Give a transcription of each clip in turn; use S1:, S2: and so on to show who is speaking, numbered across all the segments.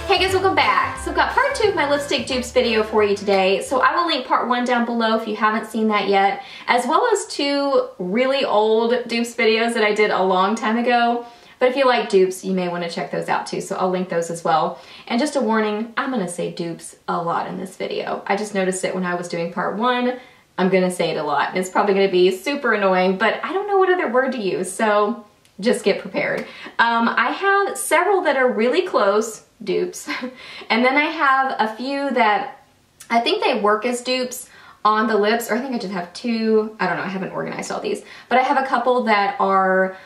S1: Hey guys, welcome back. So I've got part 2 of my lipstick dupes video for you today. So I will link part 1 down below if you haven't seen that yet, as well as 2 really old dupes videos that I did a long time ago. But if you like dupes, you may want to check those out too, so I'll link those as well. And just a warning, I'm going to say dupes a lot in this video. I just noticed it when I was doing part 1. I'm going to say it a lot. It's probably going to be super annoying, but I don't know what other word to use, so just get prepared. I have several that are really close dupes, and then I have a few that I think they work as dupes on the lips, or I think I just have 2. I don't know, I haven't organized all these, but I have a couple that are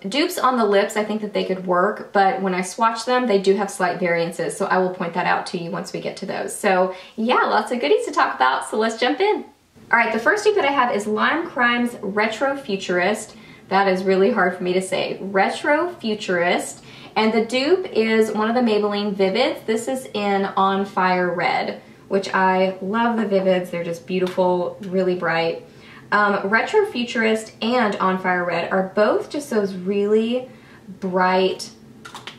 S1: dupes on the lips. I think that they could work, but when I swatch them, they do have slight variances, so I will point that out to you once we get to those. So yeah, lots of goodies to talk about, so let's jump in. All right, the first dupe that I have is Crime Retrofuturist. That is really hard for me to say. Retrofuturist. And the dupe is one of the Maybelline Vivids. This is in On Fire Red, which I love the Vivids. They're just beautiful, really bright. Retrofuturist and On Fire Red are both just those really bright,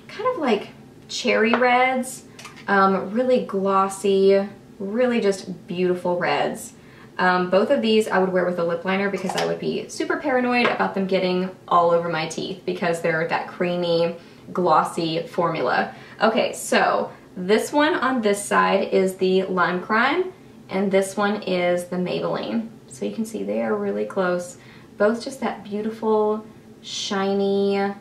S1: kind of like cherry reds, really glossy, really just beautiful reds. Both of these I would wear with a lip liner because I would be super paranoid about them getting all over my teeth because they're that creamy, glossy formula. Okay, so this one on this side is the Crime, and this one is the Maybelline. So you can see they are really close. Both just that beautiful, shiny,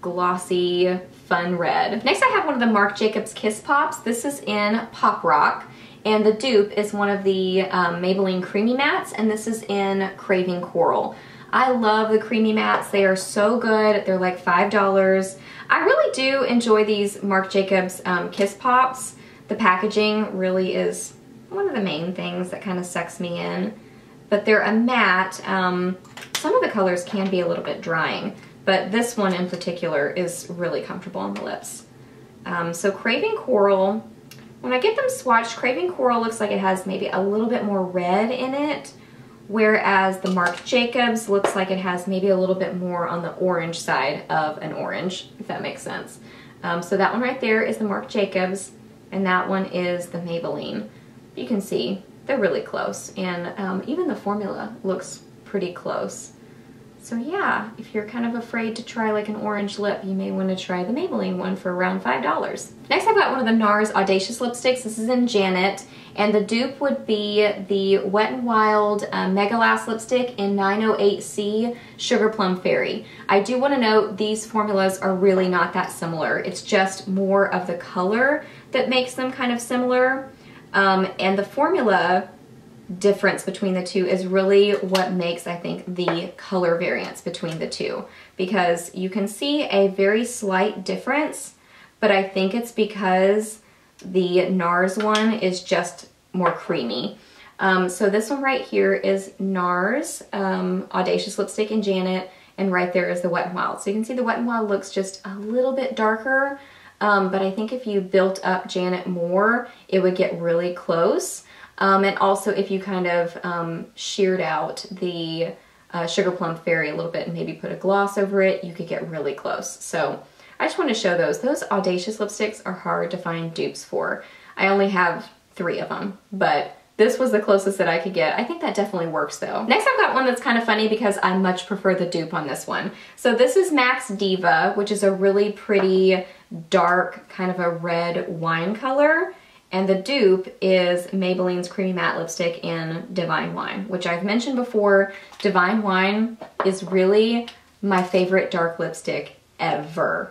S1: glossy, fun red. Next I have one of the Marc Jacobs Kiss Pops. This is in Pop Rock. And the dupe is one of the Maybelline Creamy Mattes, and this is in Craving Coral. I love the Creamy Mattes. They are so good. They're like $5. I really do enjoy these Marc Jacobs Kiss Pops. The packaging really is one of the main things that kind of sucks me in. But they're a matte. Some of the colors can be a little bit drying, but this one in particular is really comfortable on the lips. So Craving Coral. When I get them swatched, Craving Coral looks like it has maybe a little bit more red in it, whereas the Marc Jacobs looks like it has maybe a little bit more on the orange side of an orange, if that makes sense. So that one right there is the Marc Jacobs, and that one is the Maybelline. You can see they're really close, and even the formula looks pretty close. So yeah, if you're kind of afraid to try like an orange lip, you may want to try the Maybelline one for around $5. Next I've got one of the NARS Audacious lipsticks. This is in Enchanted, and the dupe would be the Wet n Wild Mega Lash lipstick in 908C Sugar Plum Fairy. I do want to note these formulas are really not that similar. It's just more of the color that makes them kind of similar, and the formula difference between the two is really what makes, I think, the color variance between the two, because you can see a very slight difference, but I think it's because the NARS one is just more creamy. So this one right here is NARS Audacious Lipstick in Janet, and right there is the Wet n Wild. So you can see the Wet n Wild looks just a little bit darker, but I think if you built up Janet more, it would get really close. And also if you kind of sheared out the Sugar Plum Fairy a little bit and maybe put a gloss over it, you could get really close. So I just want to show those. Those Audacious lipsticks are hard to find dupes for. I only have 3 of them, but this was the closest that I could get. I think that definitely works though. Next I've got one that's kind of funny because I much prefer the dupe on this one. So this is MAC's Diva, which is a really pretty dark kind of a red wine color. And the dupe is Maybelline's Creamy Matte Lipstick in Divine Wine, which I've mentioned before. Divine Wine is really my favorite dark lipstick ever.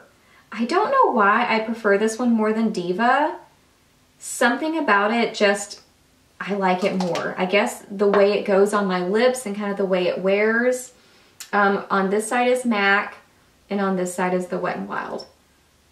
S1: I don't know why I prefer this one more than Diva. Something about it just, I like it more. I guess the way it goes on my lips and kind of the way it wears. On this side is MAC, and on this side is the Wet n Wild.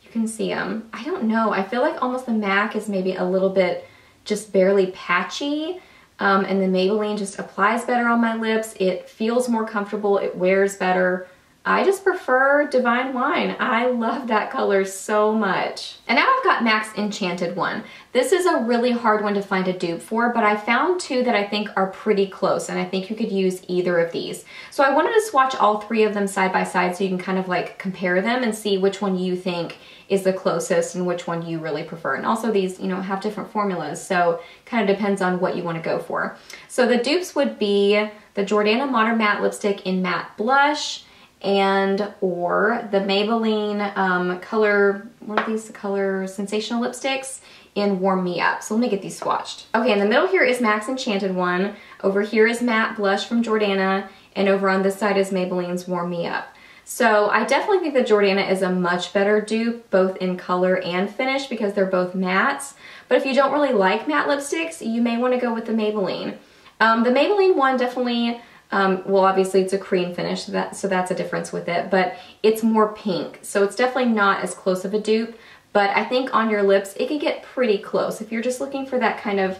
S1: You can see them. I don't know. I feel like almost the MAC is maybe a little bit just barely patchy, and the Maybelline just applies better on my lips. It feels more comfortable. It wears better. I just prefer Divine Wine. I love that color so much. And now I've got MAC's Enchanted one. This is a really hard one to find a dupe for, but I found two that I think are pretty close, and I think you could use either of these. So I wanted to swatch all three of them side by side so you can kind of like compare them and see which one you think is the closest and which one you really prefer. And also these, you know, have different formulas, so kind of depends on what you want to go for. So the dupes would be the Jordana Modern Matte Lipstick in Matte Blush, and or the Maybelline color, what are these, the color Sensational Lipsticks in Warm Me Up. So let me get these swatched. Okay, in the middle here is MAC's Enchanted one. Over here is Matte Blush from Jordana, and over on this side is Maybelline's Warm Me Up. So I definitely think that Jordana is a much better dupe, both in color and finish, because they're both mattes. But if you don't really like matte lipsticks, you may want to go with the Maybelline. The Maybelline one definitely, well, obviously it's a cream finish, so that's a difference with it, but it's more pink. So it's definitely not as close of a dupe, but I think on your lips, it could get pretty close. If you're just looking for that kind of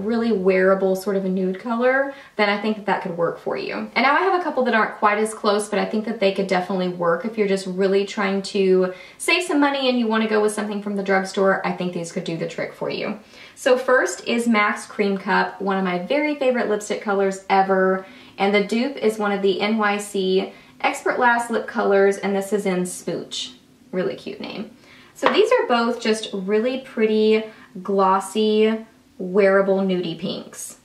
S1: really wearable sort of a nude color, then I think that that could work for you. And now I have a couple that aren't quite as close, but I think that they could definitely work if you're just really trying to save some money and you want to go with something from the drugstore. I think these could do the trick for you. So first is MAC's Cream Cup, one of my very favorite lipstick colors ever, and the dupe is one of the NYC Expert Last lip colors, and this is in Smooch. Really cute name. So these are both just really pretty, glossy, wearable nudie pinks.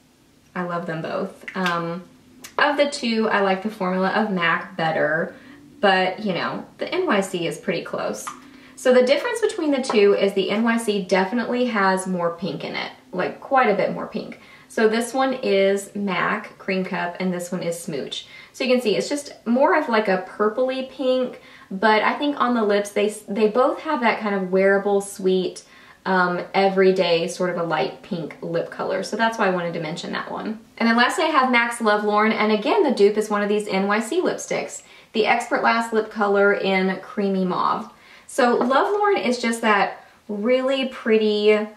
S1: I love them both. Of the two, I like the formula of MAC better, but you know, the NYC is pretty close. So the difference between the two is the NYC definitely has more pink in it, like quite a bit more pink. So this one is MAC Cream Cup and this one is Smooch. So you can see it's just more of like a purpley pink, but I think on the lips they both have that kind of wearable, sweet, everyday sort of a light pink lip color. So that's why I wanted to mention that one. And then lastly I have MAC's Lovelorn, and again the dupe is one of these NYC lipsticks, the Expert Last lip color in Creamy Mauve. So Lovelorn is just that really pretty,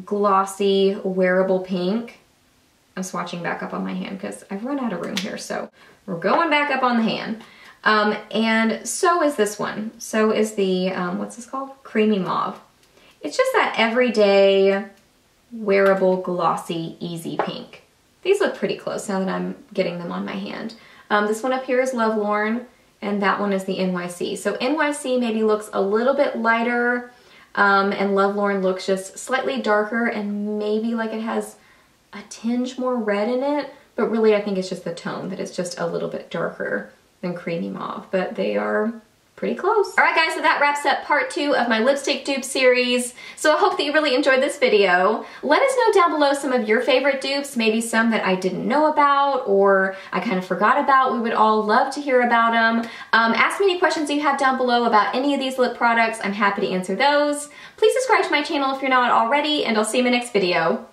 S1: glossy, wearable pink. I'm swatching back up on my hand because I've run out of room here, so we're going back up on the hand. And so is this one. So is the, what's this called? Creamy Mauve. It's just that everyday, wearable, glossy, easy pink. These look pretty close now that I'm getting them on my hand. This one up here is Lovelorn, and that one is the NYC. So NYC maybe looks a little bit lighter, and Lovelorn looks just slightly darker, and maybe like it has a tinge more red in it, but really I think it's just the tone, that it's just a little bit darker than Creamy Mauve, but they are pretty close. All right guys, so that wraps up part 2 of my lipstick dupe series. So I hope that you really enjoyed this video. Let us know down below some of your favorite dupes, maybe some that I didn't know about or I kind of forgot about. We would all love to hear about them. Ask me any questions you have down below about any of these lip products. I'm happy to answer those. Please subscribe to my channel if you're not already, and I'll see you in my next video.